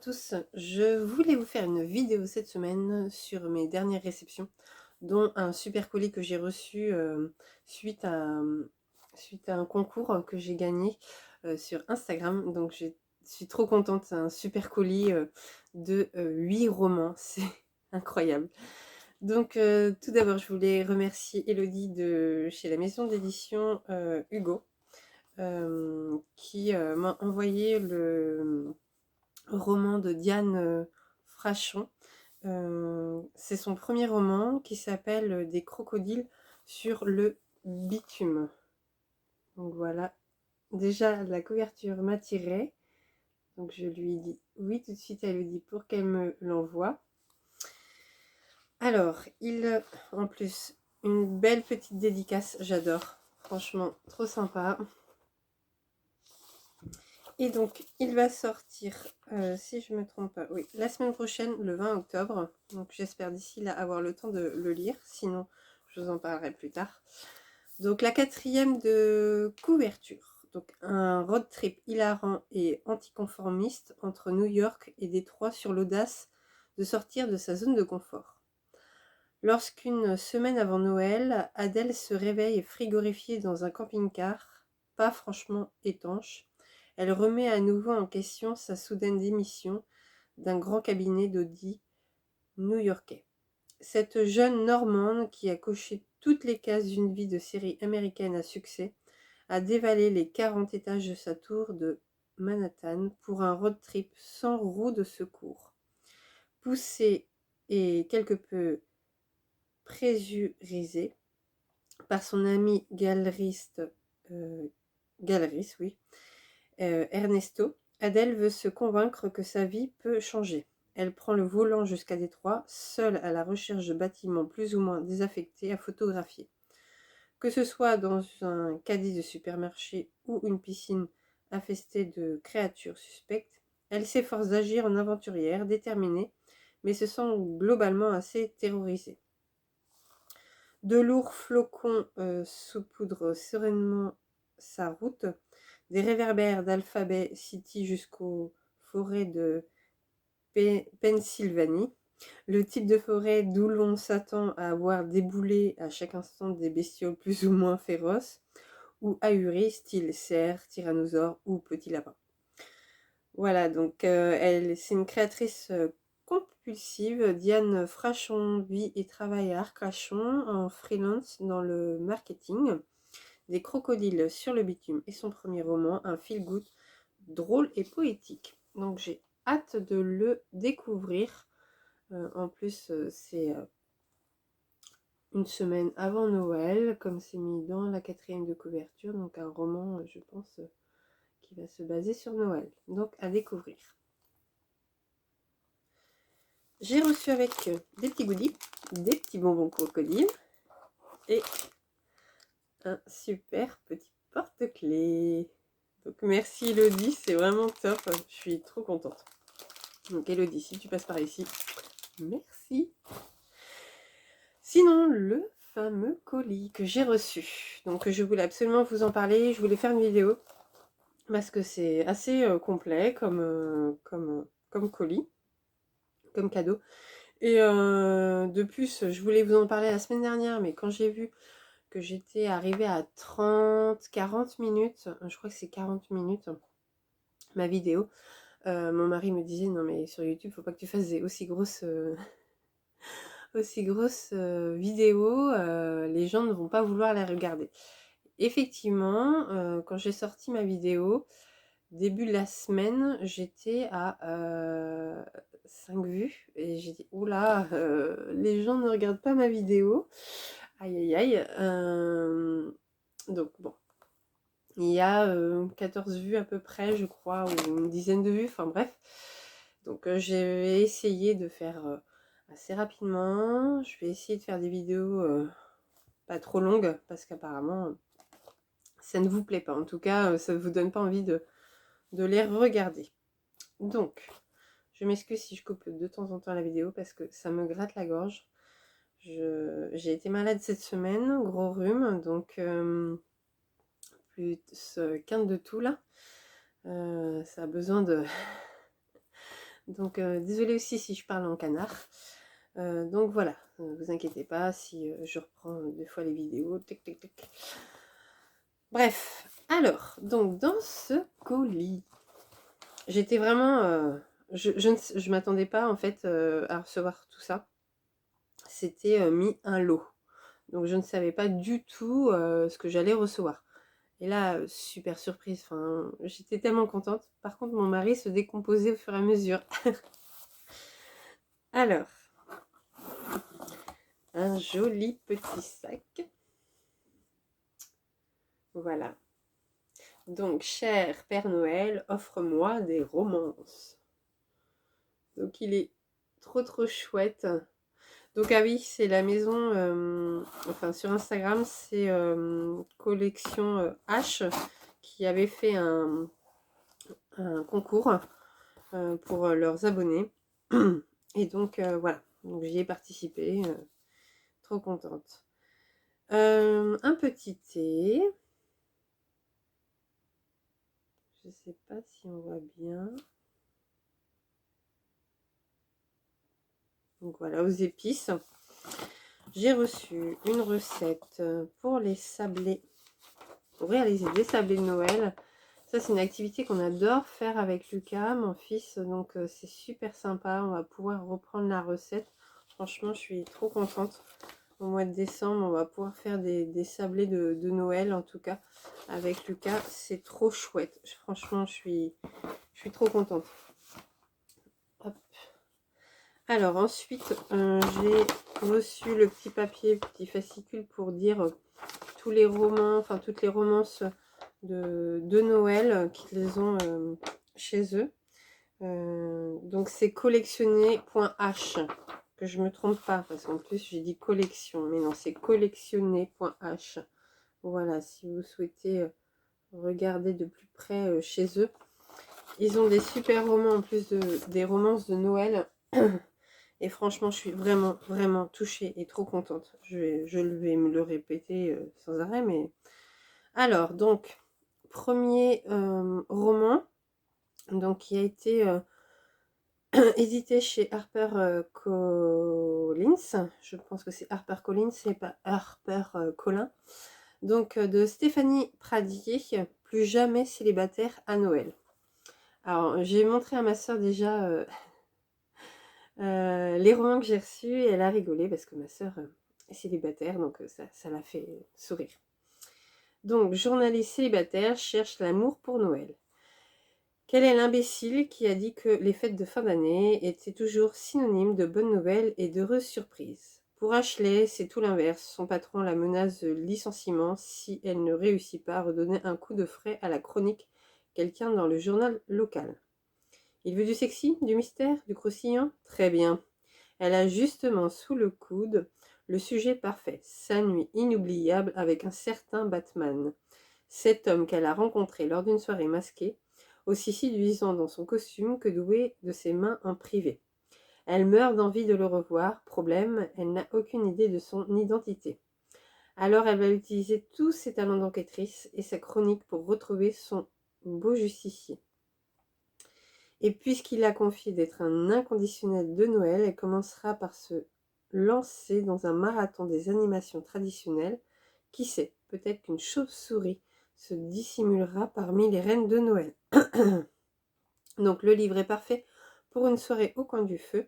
tous, je voulais vous faire une vidéo cette semaine sur mes dernières réceptions, dont un super colis que j'ai reçu suite suite à un concours que j'ai gagné sur Instagram. Donc je suis trop contente, c'est un super colis de 8 romans, c'est incroyable. Donc tout d'abord je voulais remercier Elodie de chez la maison d'édition Hugo qui m'a envoyé le roman de Diane Frachon. C'est son premier roman qui s'appelle Des crocodiles sur le bitume. Donc voilà, déjà la couverture m'attirait. Donc je lui dis oui tout de suite, elle lui dit pour qu'elle me l'envoie. Alors, en plus, une belle petite dédicace, j'adore. Franchement, trop sympa. Et donc, il va sortir, si je me trompe pas, oui, la semaine prochaine, le 20 octobre. Donc, j'espère d'ici là avoir le temps de le lire. Sinon, je vous en parlerai plus tard. Donc, la quatrième de couverture. Donc, un road trip hilarant et anticonformiste entre New York et Détroit sur l'audace de sortir de sa zone de confort. Lorsqu'une semaine avant Noël, Adèle se réveille frigorifiée dans un camping-car, pas franchement étanche, elle remet à nouveau en question sa soudaine démission d'un grand cabinet d'audit new-yorkais. Cette jeune Normande qui a coché toutes les cases d'une vie de série américaine à succès a dévalé les 40 étages de sa tour de Manhattan pour un road trip sans roue de secours. Poussée et quelque peu pressurisée par son ami galeriste, oui, Ernesto, Adèle veut se convaincre que sa vie peut changer. Elle prend le volant jusqu'à Détroit, seule à la recherche de bâtiments plus ou moins désaffectés à photographier. Que ce soit dans un caddie de supermarché ou une piscine infestée de créatures suspectes, elle s'efforce d'agir en aventurière, déterminée, mais se sent globalement assez terrorisée. De lourds flocons saupoudrent sereinement sa route. Des réverbères d'Alphabet City jusqu'aux forêts de Pennsylvanie. Le type de forêt d'où l'on s'attend à voir débouler à chaque instant des bestioles plus ou moins féroces ou ahuries, style cerf, tyrannosaure ou petit lapin. Voilà, donc c'est une créatrice compulsive. Diane Frachon vit et travaille à Arcachon en freelance dans le marketing. Des crocodiles sur le bitume et son premier roman, un feel-good drôle et poétique. Donc j'ai hâte de le découvrir. En plus, c'est une semaine avant Noël, comme c'est mis dans la quatrième de couverture. Donc un roman, je pense, qui va se baser sur Noël. Donc à découvrir. J'ai reçu avec des petits goodies, des petits bonbons crocodiles et un super petit porte-clés. Donc merci Elodie, c'est vraiment top, je suis trop contente. Donc Elodie, si tu passes par ici, merci. Sinon, le fameux colis que j'ai reçu, donc je voulais absolument vous en parler, je voulais faire une vidéo parce que c'est assez complet comme colis, comme cadeau. Et de plus, je voulais vous en parler la semaine dernière, mais quand j'ai vu que j'étais arrivée à 40 minutes, je crois que c'est 40 minutes, ma vidéo, mon mari me disait non mais sur YouTube faut pas que tu fasses des aussi grosses vidéos, les gens ne vont pas vouloir les regarder. Effectivement, quand j'ai sorti ma vidéo, début de la semaine, j'étais à 5 vues et j'ai dit oula, les gens ne regardent pas ma vidéo, aïe aïe aïe. Donc bon, il y a 14 vues à peu près, je crois, ou une dizaine de vues, enfin bref. Donc j'ai essayé de faire assez rapidement. Je vais essayer de faire des vidéos pas trop longues, parce qu'apparemment, ça ne vous plaît pas. En tout cas, ça ne vous donne pas envie de les regarder. Donc, je m'excuse si je coupe de temps en temps la vidéo, parce que ça me gratte la gorge. J'ai été malade cette semaine, gros rhume, donc plus quinte de tout là. Ça a besoin Donc désolée aussi si je parle en canard. Donc voilà, vous inquiétez pas si je reprends des fois les vidéos. Tic, tic, tic. Bref, alors, donc dans ce colis, j'étais vraiment... je m'attendais pas en fait à recevoir tout ça. C'était mis un lot. Donc je ne savais pas du tout ce que j'allais recevoir. Et là, super surprise, enfin, j'étais tellement contente. Par contre, mon mari se décomposait au fur et à mesure. Alors, un joli petit sac. Voilà. Donc, cher Père Noël, offre-moi des romances. Donc, il est trop chouette. Donc, ah oui, c'est la maison, enfin, sur Instagram, c'est collection H qui avait fait un concours pour leurs abonnés. Et donc, voilà. Donc, j'y ai participé. Trop contente. Un petit thé. Je sais pas si on voit bien. Donc voilà, aux épices. J'ai reçu une recette pour les sablés. Pour réaliser des sablés de Noël. Ça, c'est une activité qu'on adore faire avec Lucas, mon fils. Donc, c'est super sympa. On va pouvoir reprendre la recette. Franchement, je suis trop contente. Au mois de décembre, on va pouvoir faire des sablés de Noël, en tout cas, avec Lucas. C'est trop chouette. Franchement, je suis trop contente. Hop. Alors, ensuite, j'ai reçu le petit papier, petit fascicule pour dire tous les romans, enfin, toutes les romances de Noël qu'ils ont chez eux. Donc, c'est collectionner.h. Que je me trompe pas, parce qu'en plus j'ai dit collection, mais non, c'est collectionner.h. Voilà, si vous souhaitez regarder de plus près chez eux. Ils ont des super romans en plus des romances de Noël. Et franchement, je suis vraiment touchée et trop contente. Je vais me le répéter sans arrêt, mais... Alors, donc, premier roman, donc qui a été... édité chez HarperCollins. Je pense que c'est HarperCollins, c'est pas HarperCollins. Donc de Stéphanie Pradier, Plus jamais célibataire à Noël. Alors j'ai montré à ma soeur déjà les romans que j'ai reçus et elle a rigolé parce que ma soeur est célibataire, donc ça l'a fait sourire. Donc journaliste célibataire cherche l'amour pour Noël. Quel est l'imbécile qui a dit que les fêtes de fin d'année étaient toujours synonymes de bonnes nouvelles et d'heureuses surprises? Pour Ashley, c'est tout l'inverse. Son patron la menace de licenciement si elle ne réussit pas à redonner un coup de frais à la chronique qu'elle tient dans le journal local. Il veut du sexy, du mystère, du croustillant? Très bien. Elle a justement sous le coude le sujet parfait. Sa nuit inoubliable avec un certain Batman. Cet homme qu'elle a rencontré lors d'une soirée masquée, aussi séduisant dans son costume que doué de ses mains en privé. Elle meurt d'envie de le revoir. Problème, elle n'a aucune idée de son identité. Alors elle va utiliser tous ses talents d'enquêtrice et sa chronique pour retrouver son beau justicier. Et puisqu'il a confié d'être un inconditionnel de Noël, elle commencera par se lancer dans un marathon des animations traditionnelles. Qui sait, peut-être qu'une chauve-souris se dissimulera parmi les reines de Noël. Donc le livre est parfait pour une soirée au coin du feu,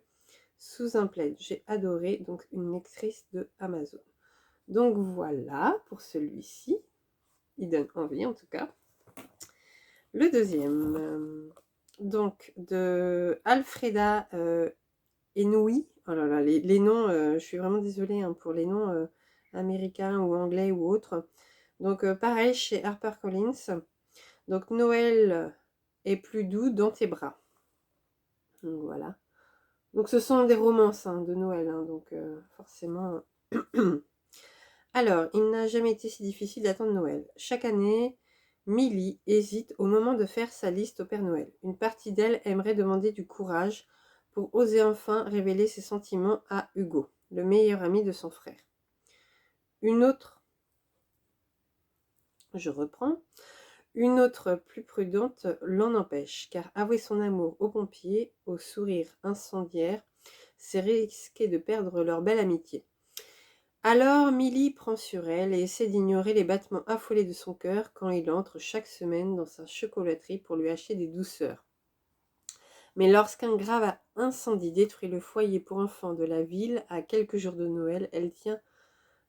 sous un plaid. J'ai adoré, donc une lectrice de Amazon. Donc voilà pour celui-ci. Il donne envie en tout cas. Le deuxième, donc de Alfreda Enoui. Oh là là, les noms, je suis vraiment désolée hein, pour les noms américains ou anglais ou autres. Donc pareil chez HarperCollins. Donc Noël est plus doux dans tes bras. Donc voilà. Donc ce sont des romances hein, de Noël, hein, donc forcément. Alors, il n'a jamais été si difficile d'attendre Noël. Chaque année, Millie hésite au moment de faire sa liste au Père Noël. Une partie d'elle aimerait demander du courage pour oser enfin révéler ses sentiments à Hugo, le meilleur ami de son frère. Une autre, je reprends, Une autre, plus prudente, l'en empêche, car avouer son amour aux pompiers, au sourire incendiaire, c'est risquer de perdre leur belle amitié. Alors Milly prend sur elle et essaie d'ignorer les battements affolés de son cœur quand il entre chaque semaine dans sa chocolaterie pour lui acheter des douceurs. Mais lorsqu'un grave incendie détruit le foyer pour enfants de la ville à quelques jours de Noël, elle tient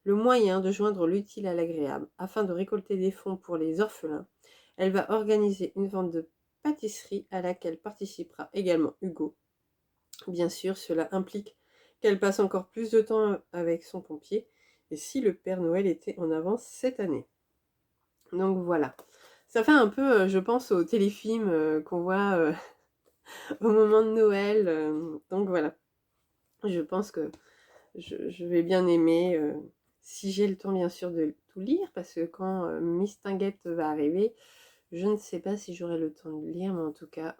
le moyen de joindre l'utile à l'agréable. Afin de récolter des fonds pour les orphelins, elle va organiser une vente de pâtisserie à laquelle participera également Hugo. Bien sûr, cela implique qu'elle passe encore plus de temps avec son pompier, et si le Père Noël était en avance cette année. Donc voilà. Ça fait un peu, je pense, au téléfilm qu'on voit au moment de Noël. Donc voilà. Je pense que je vais bien aimer, si j'ai le temps bien sûr de tout lire, parce que quand Miss Tinguette va arriver, je ne sais pas si j'aurai le temps de lire, mais en tout cas,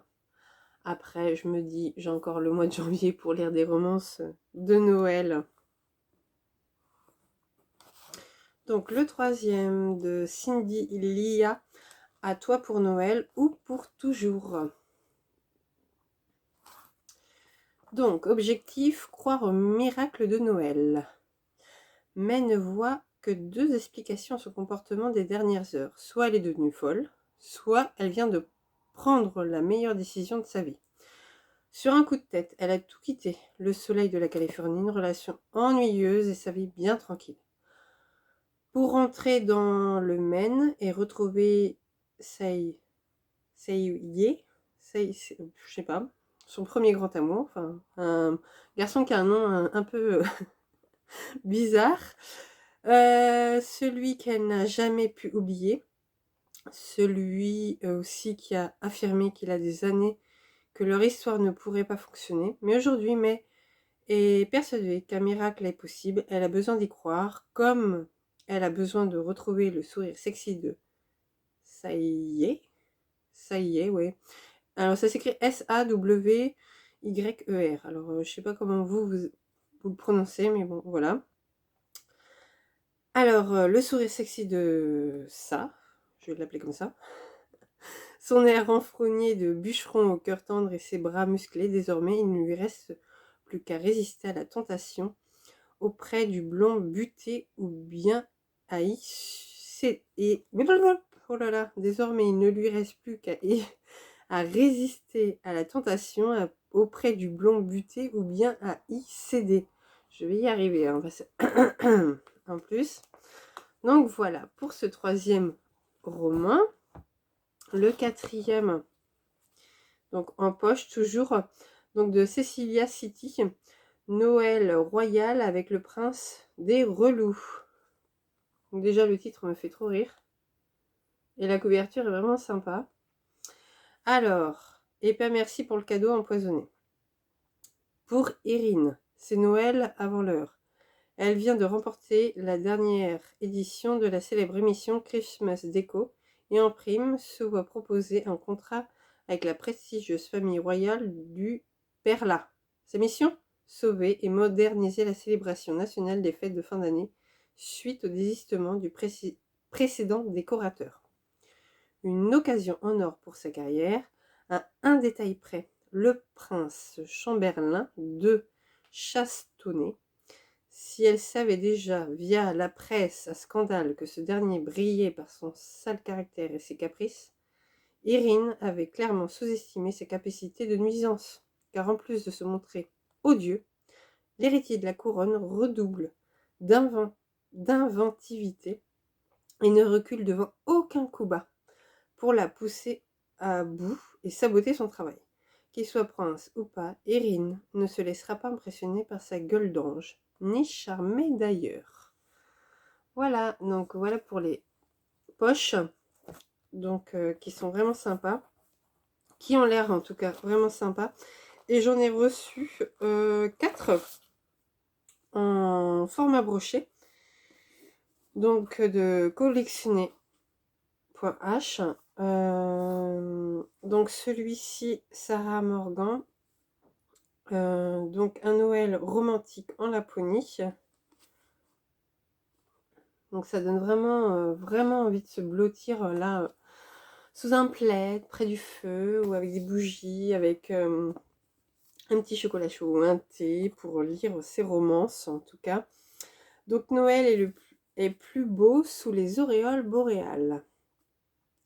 après, je me dis, j'ai encore le mois de janvier pour lire des romances de Noël. Donc le troisième de Cindy Lia, À toi pour Noël ou pour toujours. Donc, objectif, croire au miracle de Noël. Mais ne voit que deux explications à son comportement des dernières heures. Soit elle est devenue folle, soit elle vient de prendre la meilleure décision de sa vie. Sur un coup de tête, elle a tout quitté. Le soleil de la Californie, une relation ennuyeuse et sa vie bien tranquille. Pour rentrer dans le Maine et retrouver Seiye, je sais pas, son premier grand amour, enfin un garçon qui a un nom un peu bizarre, celui qu'elle n'a jamais pu oublier, celui aussi qui a affirmé qu'il a des années que leur histoire ne pourrait pas fonctionner, mais aujourd'hui May est persuadée qu'un miracle est possible. Elle a besoin d'y croire, comme elle a besoin de retrouver le sourire sexy de Seiye. Seiye, ouais. Alors ça s'écrit Sawyyer. Alors je sais pas comment vous le prononcez, mais bon, voilà. Alors le sourire sexy de ça, je vais l'appeler comme ça. Son air renfrogné de bûcheron au cœur tendre et ses bras musclés, désormais il ne lui reste plus qu'à résister à la tentation auprès du blond buté ou bien haï. Oh là là, désormais il ne lui reste plus qu'à à résister à la tentation auprès du blond buté ou bien à y céder. Je vais y arriver, hein, parce que en plus. Donc voilà, pour ce troisième roman. Le quatrième, donc en poche toujours, donc de Cecilia City, Noël royal avec le prince des relous. Donc déjà le titre me fait trop rire. Et la couverture est vraiment sympa. Alors, et pas merci pour le cadeau empoisonné. Pour Irine, c'est Noël avant l'heure. Elle vient de remporter la dernière édition de la célèbre émission Christmas Déco et en prime se voit proposer un contrat avec la prestigieuse famille royale du Perla. Sa mission ? Sauver et moderniser la célébration nationale des fêtes de fin d'année suite au désistement du précédent décorateur. Une occasion en or pour sa carrière, à un détail près, le prince Chamberlain de Chastonnet. Si elle savait déjà, via la presse à scandale, que ce dernier brillait par son sale caractère et ses caprices, Irine avait clairement sous-estimé ses capacités de nuisance, car en plus de se montrer odieux, l'héritier de la couronne redouble d'inventivité et ne recule devant aucun coup bas pour la pousser à bout et saboter son travail. Qu'il soit prince ou pas, Irine ne se laissera pas impressionner par sa gueule d'ange, ni charmée d'ailleurs. Voilà, donc voilà pour les poches, donc qui sont vraiment sympas, qui ont l'air en tout cas vraiment sympas. Et j'en ai reçu 4 en format broché, donc de collectionner.h. Donc celui-ci, Sarah Morgan. Donc un Noël romantique en Laponie. Donc ça donne vraiment, vraiment envie de se blottir là sous un plaid, près du feu, ou avec des bougies, avec un petit chocolat chaud ou un thé pour lire ses romances en tout cas. Donc Noël est plus beau sous les auréoles boréales.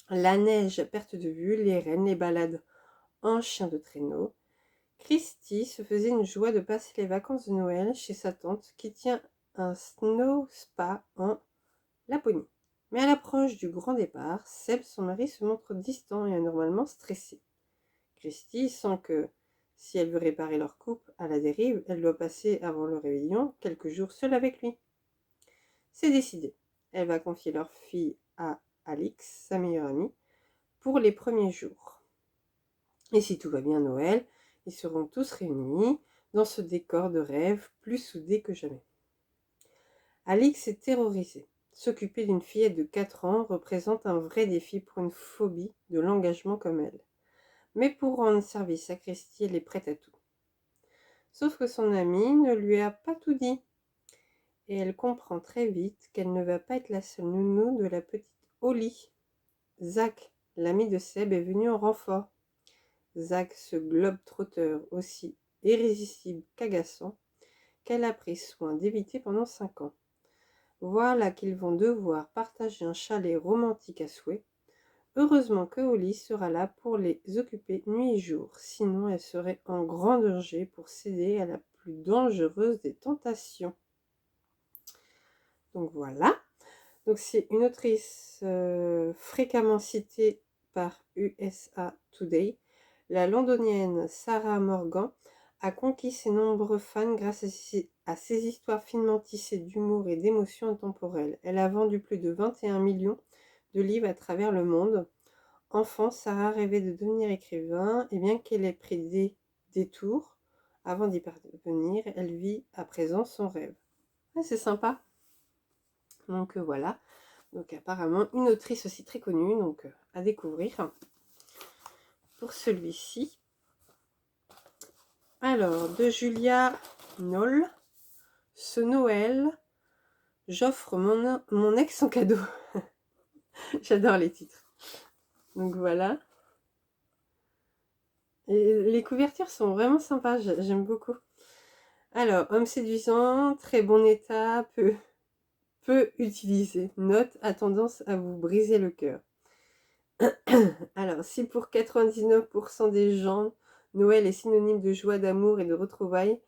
La neige à perte de vue, les rennes, les balades en chien de traîneau. Christy se faisait une joie de passer les vacances de Noël chez sa tante qui tient un snow spa en Laponie. Mais à l'approche du grand départ, Seb, son mari, se montre distant et anormalement stressé. Christy sent que si elle veut réparer leur couple à la dérive, elle doit passer avant le réveillon quelques jours seule avec lui. C'est décidé. Elle va confier leur fille à Alix, sa meilleure amie, pour les premiers jours. Et si tout va bien Noël, ils seront tous réunis dans ce décor de rêve plus soudé que jamais. Alix est terrorisée. S'occuper d'une fillette de 4 ans représente un vrai défi pour une phobie de l'engagement comme elle. Mais pour rendre service à Christy, elle est prête à tout. Sauf que son amie ne lui a pas tout dit. Et elle comprend très vite qu'elle ne va pas être la seule nounou de la petite Holly. Zach, l'ami de Seb, est venu en renfort. Zach, ce globe-trotteur aussi irrésistible qu'agaçant, qu'elle a pris soin d'éviter pendant 5 ans. Voilà qu'ils vont devoir partager un chalet romantique à souhait. Heureusement que Holly sera là pour les occuper nuit et jour, sinon elle serait en grand danger pour céder à la plus dangereuse des tentations. Donc voilà. Donc c'est une autrice fréquemment citée par USA Today. La londonienne Sarah Morgan a conquis ses nombreux fans grâce à ses histoires finement tissées d'humour et d'émotions intemporelles. Elle a vendu plus de 21 millions de livres à travers le monde. Enfant, Sarah rêvait de devenir écrivain et bien qu'elle ait pris des détours avant d'y parvenir, elle vit à présent son rêve. Ah, c'est sympa. Donc voilà. Donc apparemment une autrice aussi très connue, donc à découvrir pour celui-ci. Alors, de Julia Knoll, ce Noël, j'offre mon ex en cadeau. J'adore les titres. Donc voilà. Et les couvertures sont vraiment sympas, j'aime beaucoup. Alors, homme séduisant, très bon état, peu utilisé. Note, a tendance à vous briser le cœur. Alors, si pour 99% des gens, Noël est synonyme de joie, d'amour et de retrouvailles,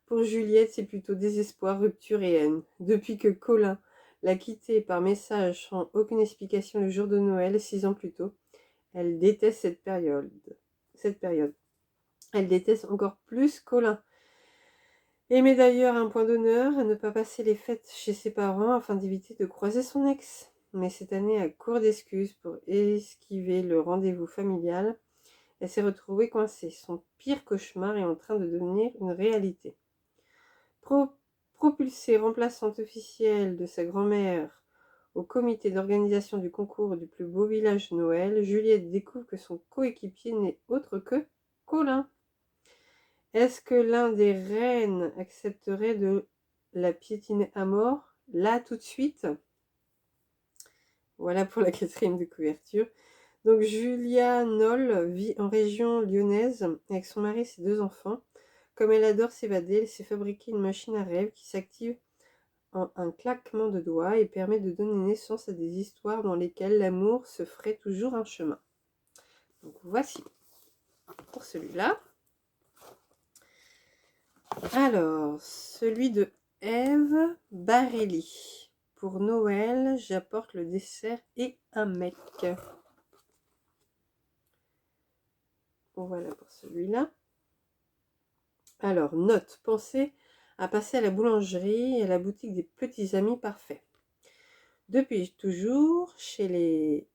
pour Juliette, c'est plutôt désespoir, rupture et haine. Depuis que Colin l'a quittée par message sans aucune explication le jour de Noël, 6 ans plus tôt, elle déteste cette période. Elle déteste encore plus Colin. Et met d'ailleurs un point d'honneur à ne pas passer les fêtes chez ses parents afin d'éviter de croiser son ex. Mais cette année, à court d'excuses pour esquiver le rendez-vous familial, elle s'est retrouvée coincée. Son pire cauchemar est en train de devenir une réalité. Propulsée remplaçante officielle de sa grand-mère au comité d'organisation du concours du plus beau village de Noël, Juliette découvre que son coéquipier n'est autre que Colin. Est-ce que l'un des reines accepterait de la piétiner à mort, là, tout de suite? Voilà pour la 4e de couverture. Donc Julia Knoll vit en région lyonnaise avec son mari et ses 2 enfants. Comme elle adore s'évader, elle s'est fabriqué une machine à rêve qui s'active en un claquement de doigts et permet de donner naissance à des histoires dans lesquelles l'amour se ferait toujours un chemin. Donc voici pour celui-là. Alors, celui de Eve Barelli. Pour Noël, j'apporte le dessert et un mec. Voilà pour celui-là. Alors, note, pensez à passer à la boulangerie et à la boutique des petits amis parfaits. Depuis toujours, chez les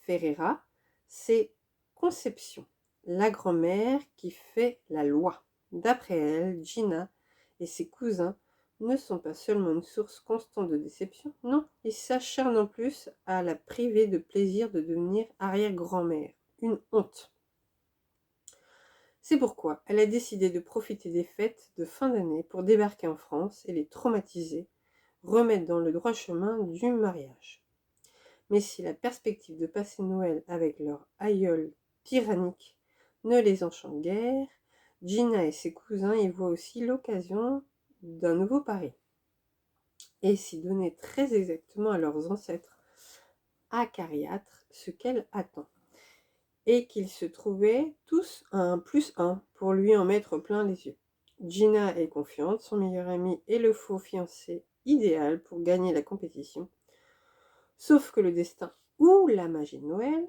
Ferreira, c'est Conception, la grand-mère qui fait la loi. D'après elle, Gina et ses cousins ne sont pas seulement une source constante de déception, non, ils s'acharnent en plus à la priver de plaisir de devenir arrière-grand-mère. Une honte. C'est pourquoi elle a décidé de profiter des fêtes de fin d'année pour débarquer en France et les traumatiser, remettre dans le droit chemin du mariage. Mais si la perspective de passer Noël avec leur aïeul tyrannique ne les enchante guère, Gina et ses cousins y voient aussi l'occasion d'un nouveau pari. Et s'y donner très exactement à leurs ancêtres acariâtres ce qu'elle attend. Et qu'ils se trouvaient tous à un +1 pour lui en mettre plein les yeux. Gina est confiante, son meilleur ami est le faux fiancé idéal pour gagner la compétition. Sauf que le destin ou la magie de Noël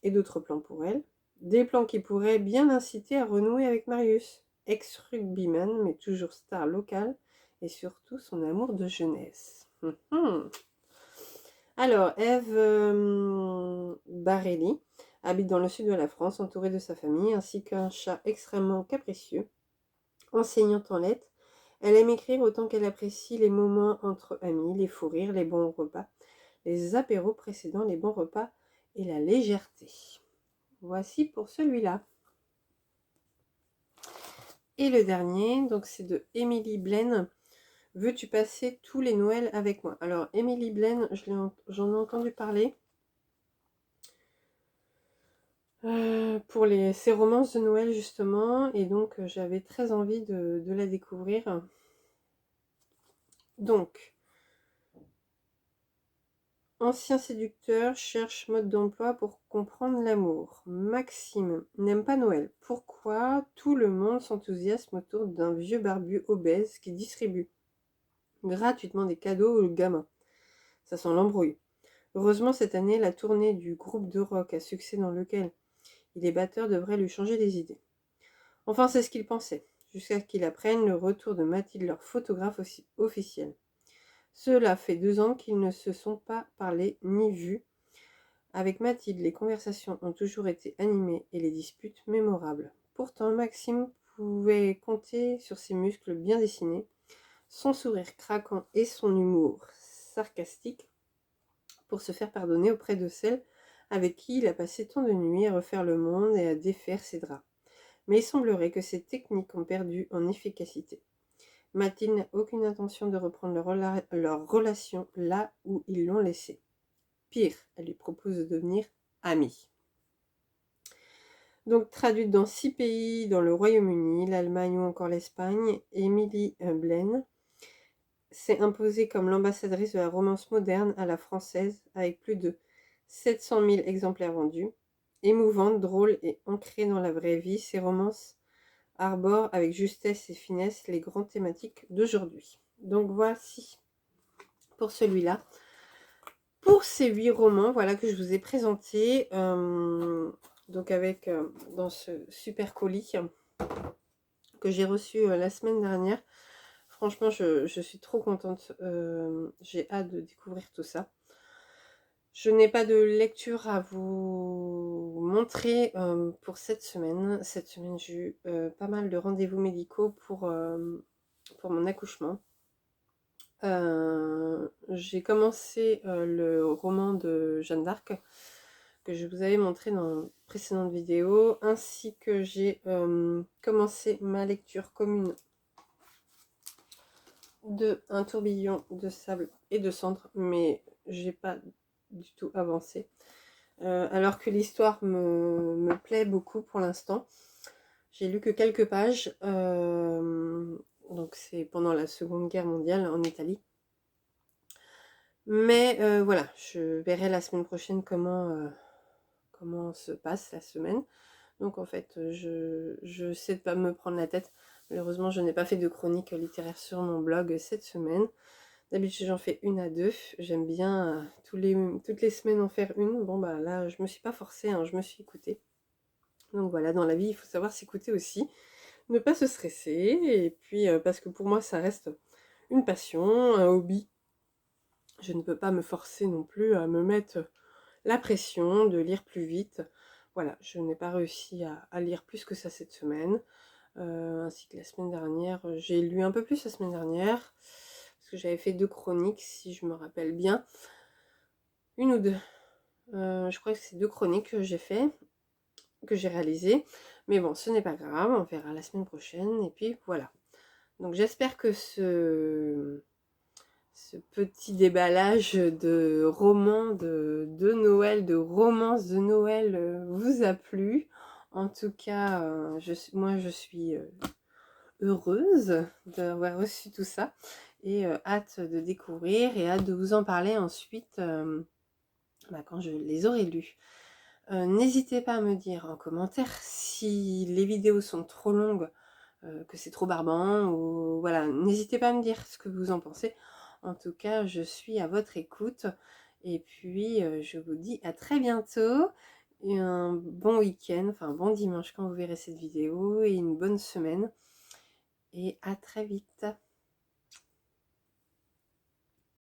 et d'autres plans pour elle, des plans qui pourraient bien inciter à renouer avec Marius, ex-rugbyman mais toujours star locale, et surtout son amour de jeunesse. Alors, Ève Barelli habite dans le sud de la France, entourée de sa famille, ainsi qu'un chat extrêmement capricieux. Enseignante en lettres, elle aime écrire autant qu'elle apprécie les moments entre amis, les fous rires, les bons repas, les apéros précédant les bons repas et la légèreté. Voici pour celui-là. Et le dernier, donc c'est de Émilie Blaine. Veux-tu passer tous les Noëls avec moi? Alors, Émilie Blaine, j'en ai entendu parler. Pour ses romances de Noël, justement. Et donc, j'avais très envie de la découvrir. Donc, ancien séducteur cherche mode d'emploi pour comprendre l'amour. Maxime n'aime pas Noël. Pourquoi tout le monde s'enthousiasme autour d'un vieux barbu obèse qui distribue gratuitement des cadeaux aux gamins? Ça sent l'embrouille. Heureusement, cette année, la tournée du groupe de rock à succès dans lequel il est batteur devrait lui changer les idées. Enfin, c'est ce qu'il pensait, jusqu'à ce qu'il apprenne le retour de Mathilde, leur photographe officielle. Cela fait 2 ans qu'ils ne se sont pas parlé ni vus. Avec Mathilde, les conversations ont toujours été animées et les disputes mémorables. Pourtant, Maxime pouvait compter sur ses muscles bien dessinés, son sourire craquant et son humour sarcastique pour se faire pardonner auprès de celle avec qui il a passé tant de nuits à refaire le monde et à défaire ses draps. Mais il semblerait que ces techniques ont perdu en efficacité. Mathilde n'a aucune intention de reprendre leur relation là où ils l'ont laissée. Pire, elle lui propose de devenir amie. Donc traduite dans 6 pays, dans le Royaume-Uni, l'Allemagne ou encore l'Espagne, Émilie Blaine s'est imposée comme l'ambassadrice de la romance moderne à la française, avec plus de 700 000 exemplaires vendus. Émouvante, drôle et ancrée dans la vraie vie, ces romances arborent avec justesse et finesse les grandes thématiques d'aujourd'hui. Donc voici pour celui-là. Pour ces 8 romans, voilà que je vous ai présentés, donc avec dans ce super colis que j'ai reçu la semaine dernière. Franchement, je suis trop contente. J'ai hâte de découvrir tout ça. Je n'ai pas de lecture à vous montrer pour cette semaine. Cette semaine, j'ai eu pas mal de rendez-vous médicaux pour mon accouchement. J'ai commencé le roman de Jeanne d'Arc que je vous avais montré dans une précédente vidéo, ainsi que j'ai commencé ma lecture commune de Un tourbillon de sable et de cendres, mais j'ai pas du tout avancé. Alors que l'histoire me plaît beaucoup pour l'instant. J'ai lu que quelques pages, donc c'est pendant la Seconde Guerre mondiale en Italie. Mais voilà, je verrai la semaine prochaine comment se passe la semaine. Donc en fait, je sais de pas me prendre la tête. Malheureusement, je n'ai pas fait de chronique littéraire sur mon blog cette semaine. D'habitude, j'en fais 1 à 2. J'aime bien toutes les semaines en faire une. Bon bah là, je me suis pas forcée, hein, je me suis écoutée. Donc voilà, dans la vie, il faut savoir s'écouter aussi. Ne pas se stresser. Et puis, parce que pour moi, ça reste une passion, un hobby. Je ne peux pas me forcer non plus à me mettre la pression de lire plus vite. Voilà, je n'ai pas réussi à lire plus que ça cette semaine. Ainsi que la semaine dernière. J'ai lu un peu plus la semaine dernière. Parce que j'avais fait 2 chroniques, si je me rappelle bien. 1 ou 2. Je crois que c'est 2 chroniques que j'ai fait, que j'ai réalisées. Mais bon, ce n'est pas grave, on verra la semaine prochaine. Et puis voilà. Donc j'espère que ce petit déballage de romans de Noël, de romances de Noël vous a plu. En tout cas, moi je suis heureuse d'avoir reçu tout ça et hâte de découvrir et hâte de vous en parler ensuite quand je les aurai lus. N'hésitez pas à me dire en commentaire si les vidéos sont trop longues, que c'est trop barbant, ou voilà, n'hésitez pas à me dire ce que vous en pensez. En tout cas, je suis à votre écoute. Et puis, je vous dis à très bientôt. Et un bon week-end, enfin un bon dimanche quand vous verrez cette vidéo, et une bonne semaine. Et à très vite.